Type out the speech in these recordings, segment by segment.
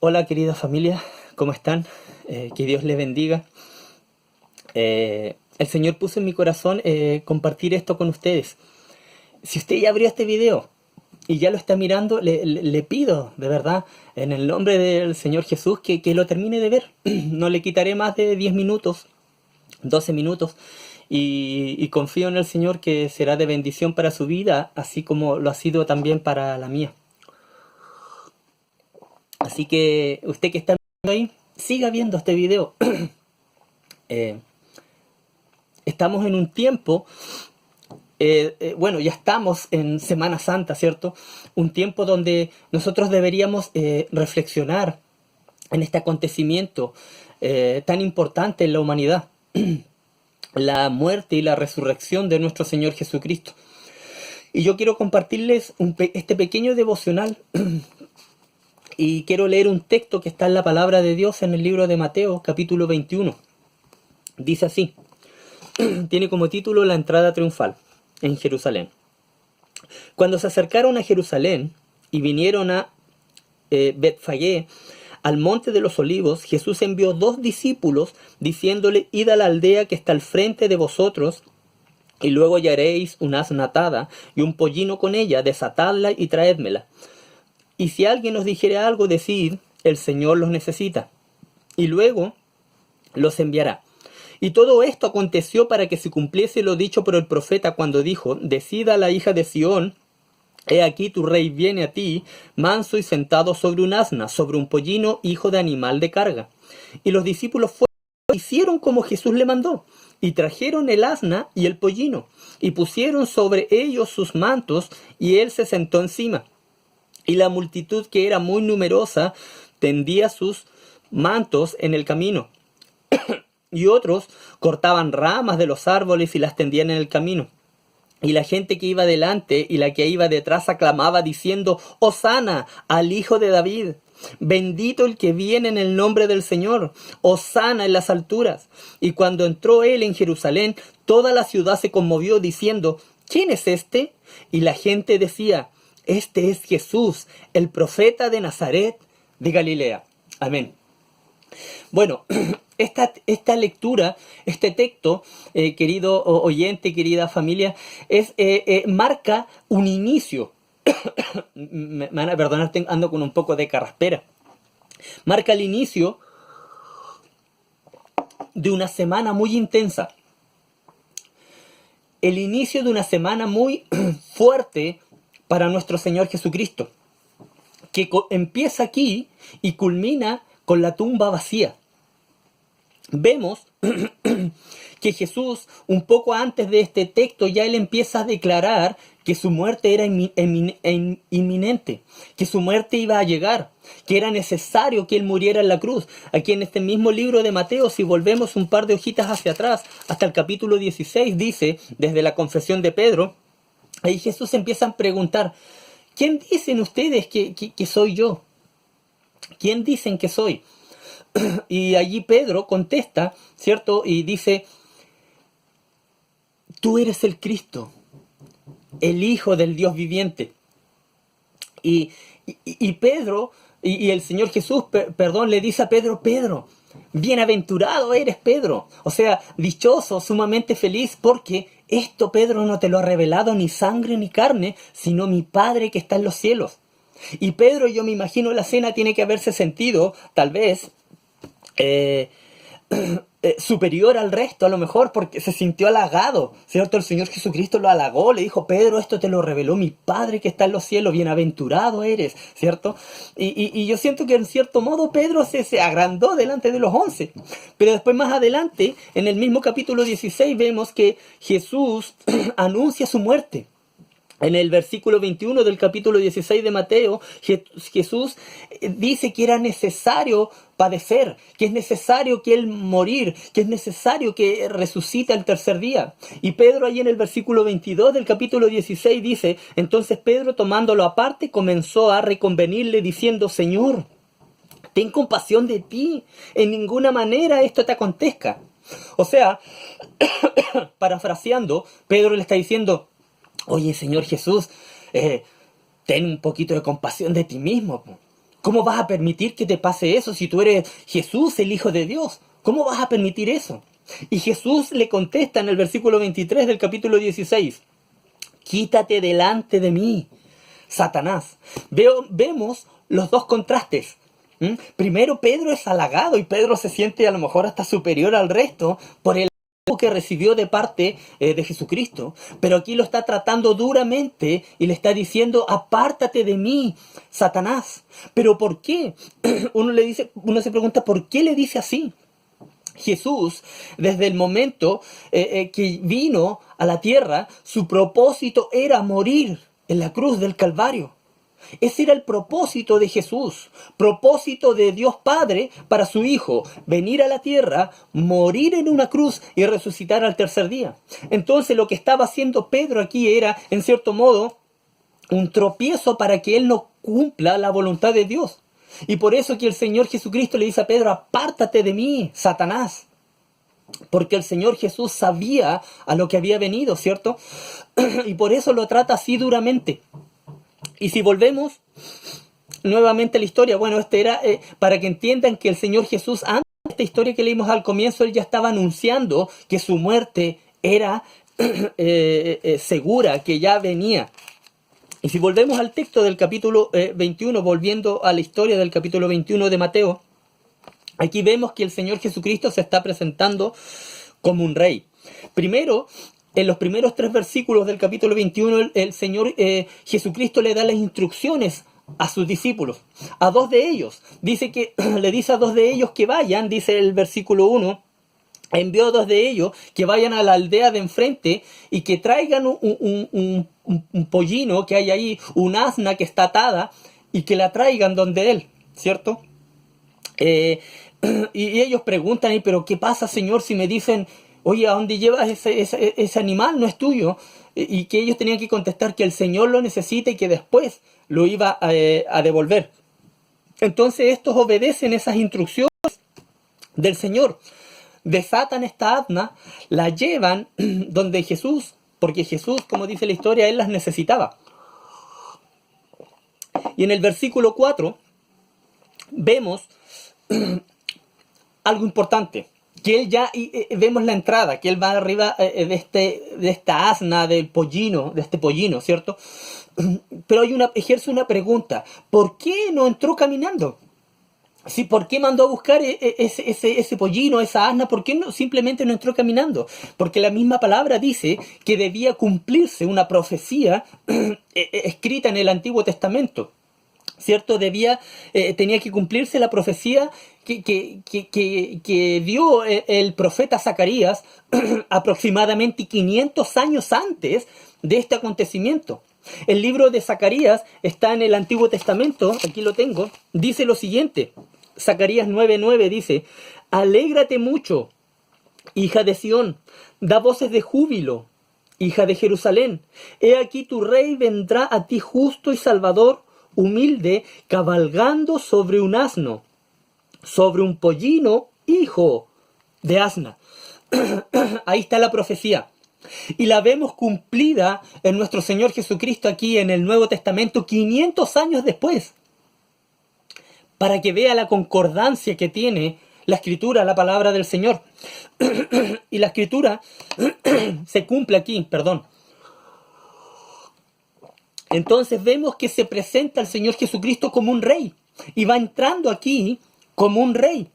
Hola querida familia, ¿cómo están? Que Dios les bendiga. El Señor puso en mi corazón compartir esto con ustedes. Si usted ya abrió este video y ya lo está mirando, le pido de verdad, en el nombre del Señor Jesús, que lo termine de ver. No le quitaré más de 10 minutos, 12 minutos. Y confío en el Señor que será de bendición para su vida, así como lo ha sido también para la mía. Así que usted que está viendo ahí, siga viendo este video. Eh, Estamos en un tiempo, bueno, ya estamos en Semana Santa, ¿cierto? Un tiempo donde nosotros deberíamos reflexionar en este acontecimiento tan importante en la humanidad, la muerte y la resurrección de nuestro Señor Jesucristo. Y yo quiero compartirles este pequeño devocional y quiero leer un texto que está en la palabra de Dios en el libro de Mateo, capítulo 21. Dice así. Tiene como título La entrada triunfal en Jerusalén. Cuando se acercaron a Jerusalén y vinieron a Betfagé, al monte de los olivos, Jesús envió 2 discípulos diciéndole: id a la aldea que está al frente de vosotros, y luego hallaréis una asna atada y un pollino con ella, desatadla y traédmela. Y si alguien os dijere algo, decid: el Señor los necesita, y luego los enviará. Y todo esto aconteció para que se cumpliese lo dicho por el profeta cuando dijo: decida la hija de Sión, he aquí tu rey viene a ti, manso y sentado sobre un asna, sobre un pollino, hijo de animal de carga. Y los discípulos hicieron como Jesús le mandó, y trajeron el asna y el pollino, y pusieron sobre ellos sus mantos, y él se sentó encima. Y la multitud, que era muy numerosa, tendía sus mantos en el camino. Y otros cortaban ramas de los árboles y las tendían en el camino. Y la gente que iba delante y la que iba detrás aclamaba diciendo: Hosana al Hijo de David. Bendito el que viene en el nombre del Señor. Hosana en las alturas. Y cuando entró él en Jerusalén, toda la ciudad se conmovió diciendo: ¿quién es este? Y la gente decía: este es Jesús, el profeta de Nazaret de Galilea. Amén. Bueno, esta lectura, este texto, querido oyente, querida familia, marca un inicio. Me van a perdonar, ando con un poco de carraspera. Marca el inicio de una semana muy intensa. El inicio de una semana muy fuerte para nuestro Señor Jesucristo, que empieza aquí y culmina con la tumba vacía. Vemos que Jesús, un poco antes de este texto, ya él empieza a declarar que su muerte era inminente, que su muerte iba a llegar, que era necesario que él muriera en la cruz. Aquí en este mismo libro de Mateo, si volvemos un par de hojitas hacia atrás, hasta el capítulo 16, dice, desde la confesión de Pedro, ahí Jesús empieza a preguntar: ¿quién dicen ustedes que soy yo? ¿Quién dicen que soy? Y allí Pedro contesta, ¿cierto? Y dice: tú eres el Cristo, el Hijo del Dios viviente. Y Pedro, y el Señor Jesús, perdón, le dice a Pedro: Pedro, bienaventurado eres, Pedro. O sea, dichoso, sumamente feliz, porque esto, Pedro, no te lo ha revelado ni sangre ni carne, sino mi Padre que está en los cielos. Y Pedro, yo me imagino la cena, tiene que haberse sentido, tal vez, superior al resto, a lo mejor porque se sintió halagado, ¿cierto? El Señor Jesucristo lo halagó, le dijo: Pedro, esto te lo reveló mi Padre que está en los cielos, bienaventurado eres, ¿cierto? Y yo siento que en cierto modo Pedro se agrandó delante de los 11, pero después más adelante, en el mismo capítulo 16, vemos que Jesús anuncia su muerte. En el versículo 21 del capítulo 16 de Mateo, Jesús dice que era necesario padecer, que es necesario que Él morir, que es necesario que resucite al tercer día. Y Pedro ahí en el versículo 22 del capítulo 16 dice: entonces Pedro, tomándolo aparte, comenzó a reconvenirle diciendo: Señor, ten compasión de ti, en ninguna manera esto te acontezca. O sea, parafraseando, Pedro le está diciendo: oye, Señor Jesús, ten un poquito de compasión de ti mismo. ¿Cómo vas a permitir que te pase eso si tú eres Jesús, el Hijo de Dios? ¿Cómo vas a permitir eso? Y Jesús le contesta en el versículo 23 del capítulo 16. Quítate delante de mí, Satanás. Vemos los dos contrastes. Primero, Pedro es halagado y Pedro se siente a lo mejor hasta superior al resto por el que recibió de parte de Jesucristo, pero aquí lo está tratando duramente y le está diciendo: apártate de mí, Satanás. ¿Pero por qué? Uno se pregunta, ¿por qué le dice así? Jesús, desde el momento que vino a la tierra, su propósito era morir en la cruz del Calvario. Ese era el propósito de Jesús, propósito de Dios Padre para su Hijo: venir a la tierra, morir en una cruz y resucitar al tercer día. Entonces lo que estaba haciendo Pedro aquí era, en cierto modo, un tropiezo para que él no cumpla la voluntad de Dios. Y por eso que el Señor Jesucristo le dice a Pedro: apártate de mí, Satanás. Porque el Señor Jesús sabía a lo que había venido, ¿cierto? Y por eso lo trata así duramente. Y si volvemos nuevamente a la historia, bueno, era para que entiendan que el Señor Jesús, antes de esta historia que leímos al comienzo, él ya estaba anunciando que su muerte era segura, que ya venía. Y si volvemos al texto del capítulo 21, volviendo a la historia del capítulo 21 de Mateo, aquí vemos que el Señor Jesucristo se está presentando como un rey. Primero, en los primeros 3 versículos del capítulo 21, el Señor Jesucristo le da las instrucciones a sus discípulos. A 2 de ellos. Le dice a 2 de ellos que vayan, dice el versículo 1, envió a 2 de ellos que vayan a la aldea de enfrente y que traigan un pollino que hay ahí, un asna que está atada, y que la traigan donde él, ¿cierto? Y ellos preguntan: ¿pero qué pasa, Señor, si me dicen: oye, ¿a dónde llevas ese animal? No es tuyo. Y que ellos tenían que contestar que el Señor lo necesita y que después lo iba a devolver. Entonces estos obedecen esas instrucciones del Señor. Desatan esta asna, la llevan donde Jesús, porque Jesús, como dice la historia, él las necesitaba. Y en el versículo 4 vemos algo importante, que él ya vemos la entrada, que él va arriba de esta asna de este pollino, ¿cierto? Pero ejerce una pregunta: ¿por qué no entró caminando? Sí, ¿por qué mandó a buscar ese pollino, esa asna? ¿Por qué simplemente no entró caminando? Porque la misma palabra dice que debía cumplirse una profecía escrita en el Antiguo Testamento, ¿cierto? Tenía que cumplirse la profecía que dio el profeta Zacarías aproximadamente 500 años antes de este acontecimiento. El libro de Zacarías está en el Antiguo Testamento, aquí lo tengo, dice lo siguiente. Zacarías 9:9 dice: alégrate mucho, hija de Sión, da voces de júbilo, hija de Jerusalén. He aquí tu rey vendrá a ti justo y salvador, humilde, cabalgando sobre un asno, sobre un pollino, hijo de asna. Ahí está la profecía. Y la vemos cumplida en nuestro Señor Jesucristo aquí en el Nuevo Testamento 500 años después. Para que vea la concordancia que tiene la Escritura, la palabra del Señor. Y la Escritura se cumple aquí, perdón. Entonces vemos que se presenta el Señor Jesucristo como un rey. Y va entrando aquí como un rey.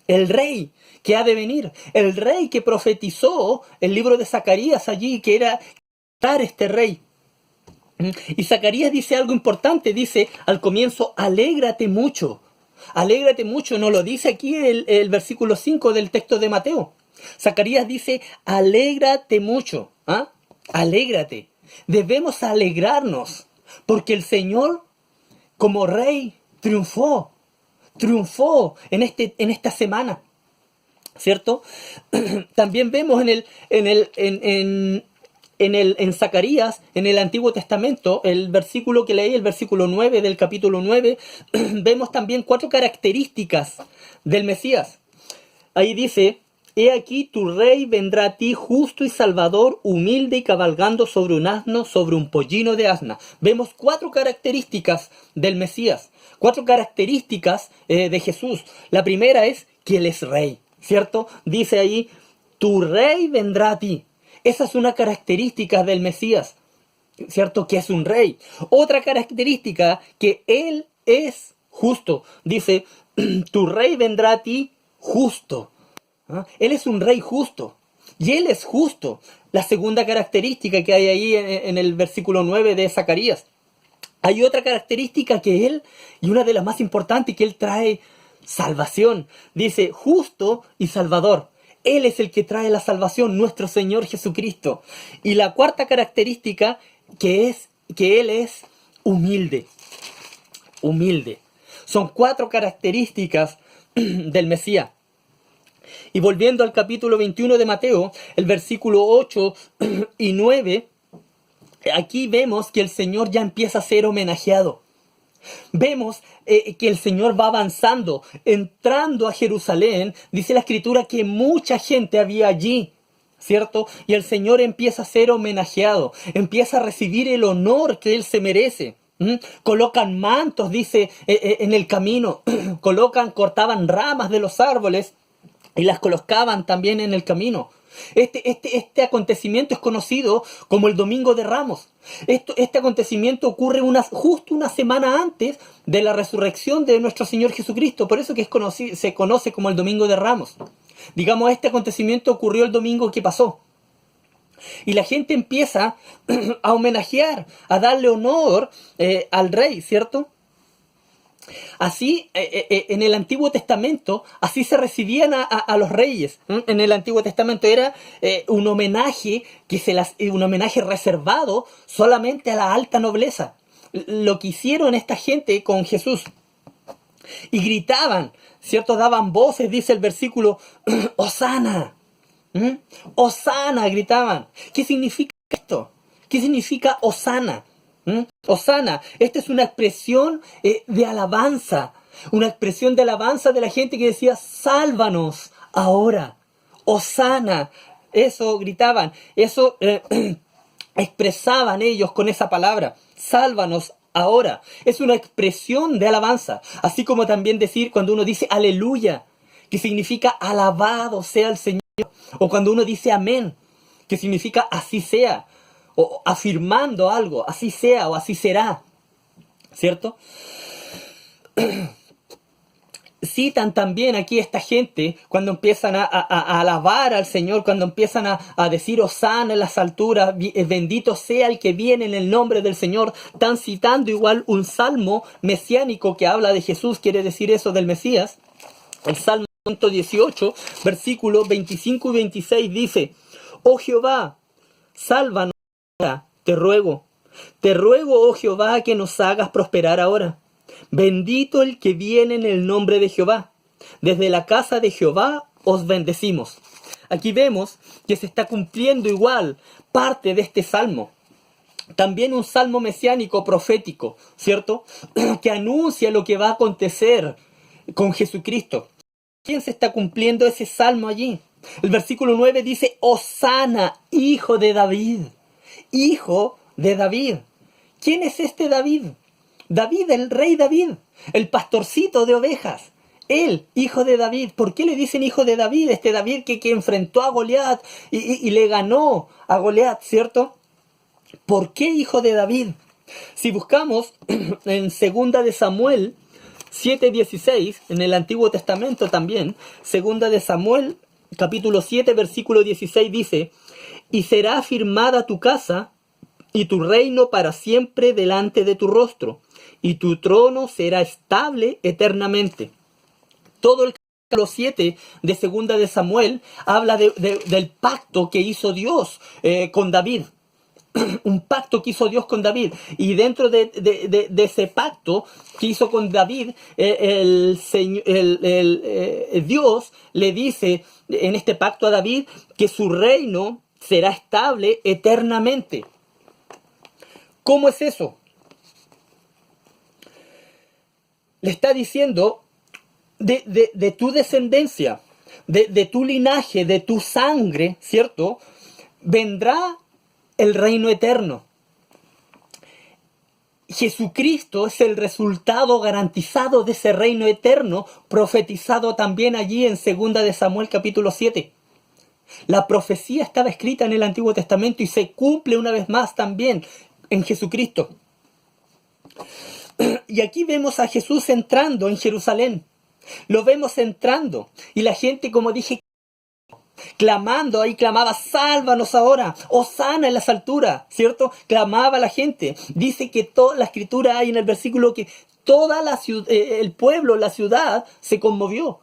El rey que ha de venir. El rey que profetizó el libro de Zacarías allí, que era este rey. Y Zacarías dice algo importante, dice al comienzo: alégrate mucho. Alégrate mucho, no lo dice aquí el versículo 5 del texto de Mateo. Zacarías dice: alégrate mucho. Alégrate. Debemos alegrarnos, porque el Señor, como Rey, triunfó en esta semana, ¿cierto? También vemos en Zacarías, en el Antiguo Testamento, el versículo que leí, el versículo 9 del capítulo 9, vemos también 4 características del Mesías. Ahí dice: He aquí tu rey vendrá a ti justo y salvador, humilde y cabalgando sobre un asno, sobre un pollino de asna. Vemos cuatro características del Mesías, cuatro características de Jesús. La primera es que Él es rey, ¿cierto? Dice ahí, tu rey vendrá a ti. Esa es una característica del Mesías, ¿cierto? Que es un rey. Otra característica, que Él es justo. Dice, tu rey vendrá a ti justo. ¿Ah? Él es un rey justo. Y Él es justo. La segunda característica que hay ahí en el versículo 9 de Zacarías. Hay otra característica que Él, y una de las más importantes, que Él trae salvación. Dice, justo y salvador. Él es el que trae la salvación, nuestro Señor Jesucristo. Y la cuarta característica, que Él es humilde. Humilde. Son cuatro características del Mesías. Y volviendo al capítulo 21 de Mateo, el versículo 8 y 9, aquí vemos que el Señor ya empieza a ser homenajeado. Vemos que el Señor va avanzando, entrando a Jerusalén. Dice la Escritura que mucha gente había allí, ¿cierto? Y el Señor empieza a ser homenajeado, empieza a recibir el honor que Él se merece. Colocan mantos, dice, en el camino. Cortaban ramas de los árboles y las colocaban también en el camino. Este acontecimiento es conocido como el Domingo de Ramos. Este acontecimiento ocurre justo una semana antes de la resurrección de nuestro Señor Jesucristo. Por eso que se conoce como el Domingo de Ramos. Digamos, este acontecimiento ocurrió el domingo que pasó. Y la gente empieza a homenajear, a darle honor al rey, ¿cierto? Así, en el Antiguo Testamento, así se recibían a los reyes. En el Antiguo Testamento era un homenaje un homenaje reservado solamente a la alta nobleza. Lo que hicieron esta gente con Jesús. Y gritaban, ¿cierto? Daban voces, dice el versículo, ¡Hosana! ¡Hosana! Gritaban. ¿Qué significa esto? ¿Qué significa Hosana? Hosana, esta es una expresión de alabanza, una expresión de alabanza de la gente que decía, sálvanos ahora, Hosana, eso gritaban, eso expresaban ellos con esa palabra, sálvanos ahora, es una expresión de alabanza, así como también decir cuando uno dice aleluya, que significa alabado sea el Señor, o cuando uno dice amén, que significa así sea, o afirmando algo, así sea o así será, ¿cierto? Citan también aquí esta gente cuando empiezan a alabar al Señor, cuando empiezan a decir hosana en las alturas, bendito sea el que viene en el nombre del Señor. Están citando igual un salmo mesiánico que habla de Jesús, quiere decir eso del Mesías. El Salmo 118, versículos 25 y 26 dice, oh Jehová, sálvanos. Te ruego, oh Jehová, que nos hagas prosperar ahora. Bendito el que viene en el nombre de Jehová. Desde la casa de Jehová os bendecimos. Aquí vemos que se está cumpliendo igual parte de este salmo. También un salmo mesiánico profético, ¿cierto? Que anuncia lo que va a acontecer con Jesucristo. ¿Quién se está cumpliendo ese salmo allí? El versículo 9 dice, Hosana, hijo de David. Hijo de David. ¿Quién es este David? David, el rey David, el pastorcito de ovejas. Él, hijo de David. ¿Por qué le dicen hijo de David? Este David que enfrentó a Goliat y le ganó a Goliat, ¿cierto? ¿Por qué hijo de David? Si buscamos en 2 de Samuel 7:16, en el Antiguo Testamento también, 2 de Samuel, capítulo 7, versículo 16 dice, y será afirmada tu casa y tu reino para siempre delante de tu rostro, y tu trono será estable eternamente. Todo el capítulo 7 de 2 de Samuel habla del pacto que hizo Dios con David. Un pacto que hizo Dios con David. Y dentro de ese pacto que hizo con David, Dios le dice en este pacto a David que su reino será estable eternamente. ¿Cómo es eso? Le está diciendo de tu descendencia. de tu linaje, de tu sangre, ¿cierto? Vendrá el reino eterno. Jesucristo es el resultado garantizado de ese reino eterno, profetizado también allí en 2 de Samuel capítulo 7. La profecía estaba escrita en el Antiguo Testamento y se cumple una vez más también en Jesucristo. Y aquí vemos a Jesús entrando en Jerusalén. Lo vemos entrando. Y la gente, como dije, clamando, ahí clamaba, sálvanos ahora, hosana en las alturas, ¿cierto? Clamaba la gente. Dice que toda la escritura hay en el versículo que toda la ciudad, el pueblo, la ciudad, se conmovió.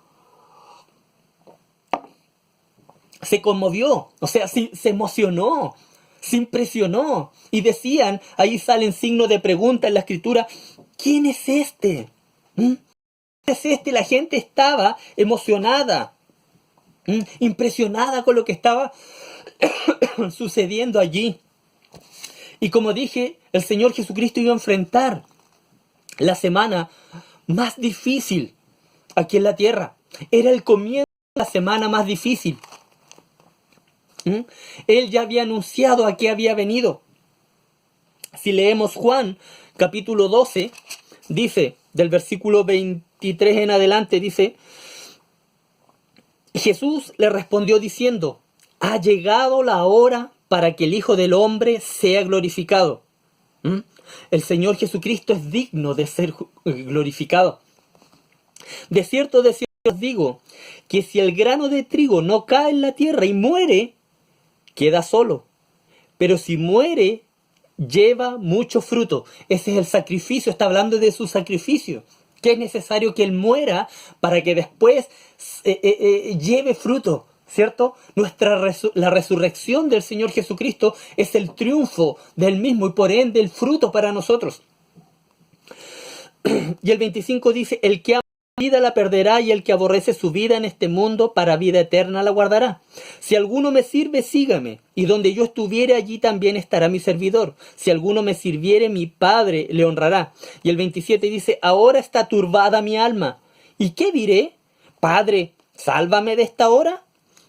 Se conmovió, o sea, se emocionó, se impresionó. Y decían, ahí salen signos de pregunta en la escritura, ¿quién es este? ¿Mm? ¿Quién es este? La gente estaba emocionada, impresionada con lo que estaba sucediendo allí. Y como dije, el Señor Jesucristo iba a enfrentar la semana más difícil aquí en la tierra. Era el comienzo de la semana más difícil. Él ya había anunciado a qué había venido. Si leemos Juan capítulo 12, dice, del versículo 23 en adelante, dice, Jesús le respondió diciendo, ha llegado la hora para que el Hijo del Hombre sea glorificado. El Señor Jesucristo es digno de ser glorificado. De cierto os digo, que si el grano de trigo no cae en la tierra y muere, queda solo. Pero si muere, lleva mucho fruto. Ese es el sacrificio, está hablando de su sacrificio. Que es necesario que Él muera para que después lleve fruto, ¿cierto? La resurrección del Señor Jesucristo es el triunfo del mismo y por ende el fruto para nosotros. Y el 25 dice, el que ama la vida la perderá y el que aborrece su vida en este mundo para vida eterna la guardará. Si alguno me sirve, sígame, y donde yo estuviere allí también estará mi servidor. Si alguno me sirviere, mi Padre le honrará. Y el 27 dice, ahora está turbada mi alma. ¿Y qué diré? Padre, sálvame de esta hora.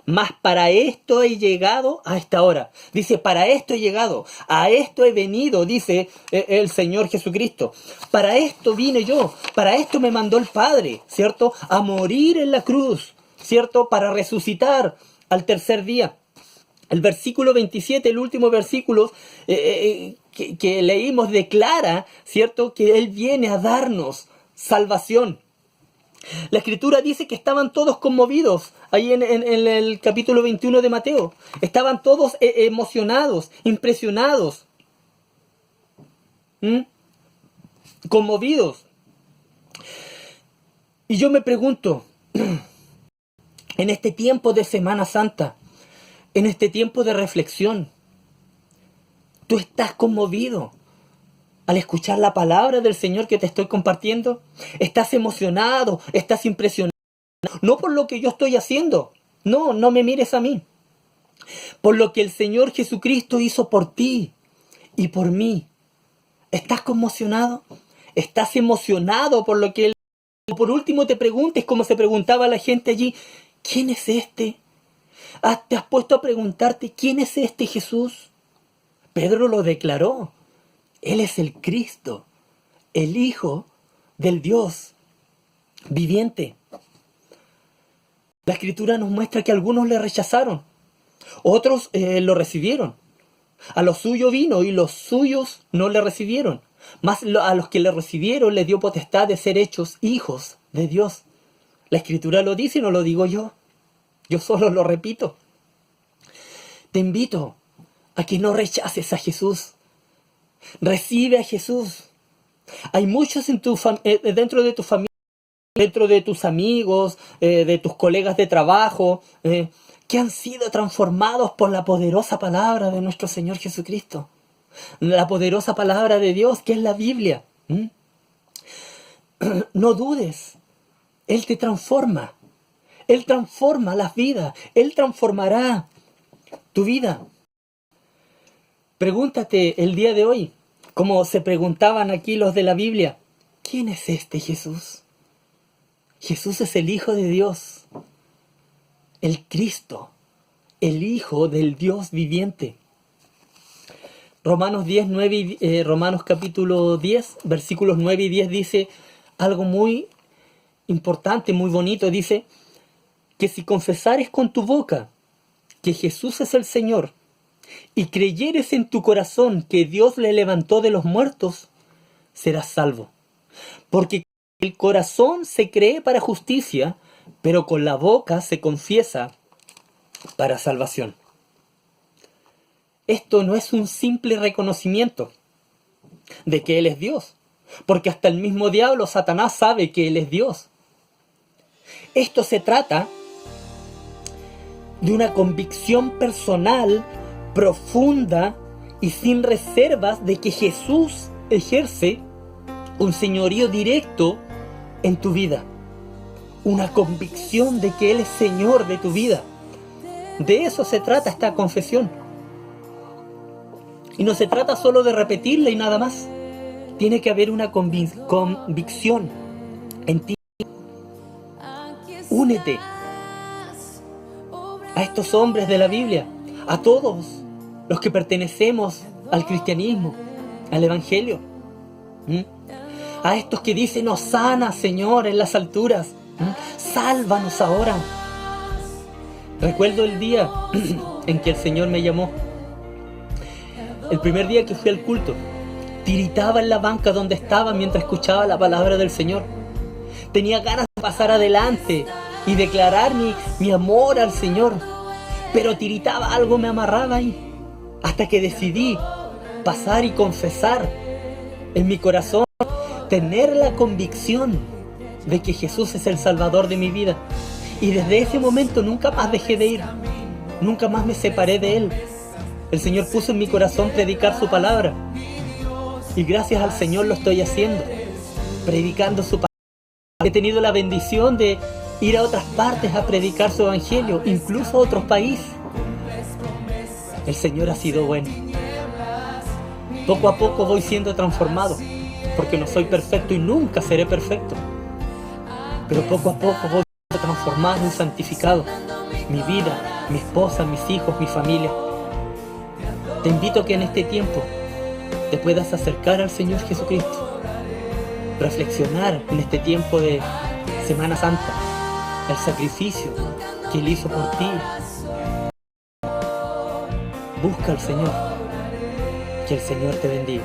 Mas para esto he llegado a esta hora. Dice, para esto he llegado, a esto he venido, dice el Señor Jesucristo. Para esto vine yo, para esto me mandó el Padre, ¿cierto? A morir en la cruz, ¿cierto? Para resucitar al tercer día. El versículo 27, el último versículo que leímos, declara, ¿cierto? Que Él viene a darnos salvación. La Escritura dice que estaban todos conmovidos, ahí en el capítulo 21 de Mateo. Estaban todos emocionados, impresionados, conmovidos. Y yo me pregunto, en este tiempo de Semana Santa, en este tiempo de reflexión, ¿tú estás conmovido al escuchar la palabra del Señor que te estoy compartiendo? ¿Estás emocionado? ¿Estás impresionado? No por lo que yo estoy haciendo. No me mires a mí. Por lo que el Señor Jesucristo hizo por ti y por mí. ¿Estás conmocionado? ¿Estás emocionado por lo que Él... Por último te preguntes, como se preguntaba la gente allí, ¿quién es este? ¿Te has puesto a preguntarte quién es este Jesús? Pedro lo declaró. Él es el Cristo, el Hijo del Dios viviente. La Escritura nos muestra que algunos le rechazaron, otros lo recibieron. A los suyos vino y los suyos no le recibieron. Mas a los que le recibieron le dio potestad de ser hechos hijos de Dios. La Escritura lo dice y no lo digo yo. Yo solo lo repito. Te invito a que no rechaces a Jesús. Recibe a Jesús. Hay muchos dentro de tu familia, dentro de tus amigos, de tus colegas de trabajo, que han sido transformados por la poderosa palabra de nuestro Señor Jesucristo. La poderosa palabra de Dios, que es la Biblia. No dudes. Él te transforma. Él transforma las vidas. Él transformará tu vida. Pregúntate el día de hoy, como se preguntaban aquí los de la Biblia, ¿quién es este Jesús? Jesús es el Hijo de Dios. el Cristo, el Hijo del Dios viviente. Romanos capítulo 10, versículos 9 y 10 dice algo muy importante, muy bonito. Dice que si confesares con tu boca que Jesús es el Señor y creyeres en tu corazón que Dios le levantó de los muertos, serás salvo. Porque el corazón se cree para justicia, pero con la boca se confiesa para salvación. Esto no es un simple reconocimiento de que Él es Dios, porque hasta el mismo diablo, Satanás, sabe que Él es Dios. Esto se trata de una convicción personal, profunda y sin reservas de que Jesús ejerce un señorío directo en tu vida. Una convicción de que Él es Señor de tu vida. De eso se trata esta confesión. Y no se trata solo de repetirla y nada más. Tiene que haber una convicción en ti. Únete a estos hombres de la Biblia, a todos los que pertenecemos al cristianismo, al evangelio. A estos que dicen: Hosana, Señor, en las alturas. Sálvanos ahora. Recuerdo el día en que el Señor me llamó. El primer día que fui al culto, tiritaba en la banca donde estaba mientras escuchaba la palabra del Señor. Tenía ganas de pasar adelante y declarar mi amor al Señor, pero tiritaba, algo me amarraba ahí, hasta que decidí pasar y confesar en mi corazón, tener la convicción de que Jesús es el Salvador de mi vida. Y desde ese momento nunca más dejé de ir, nunca más me separé de Él. El Señor puso en mi corazón predicar su palabra, y gracias al Señor lo estoy haciendo, predicando su palabra. He tenido la bendición de ir a otras partes a predicar su evangelio, incluso a otros países. El Señor ha sido bueno. Poco a poco voy siendo transformado, porque no soy perfecto y nunca seré perfecto. Pero poco a poco voy siendo transformado y santificado. Mi vida, mi esposa, mis hijos, mi familia. Te invito a que en este tiempo te puedas acercar al Señor Jesucristo. Reflexionar en este tiempo de Semana Santa el sacrificio que Él hizo por ti. Busca al Señor. Que el Señor te bendiga.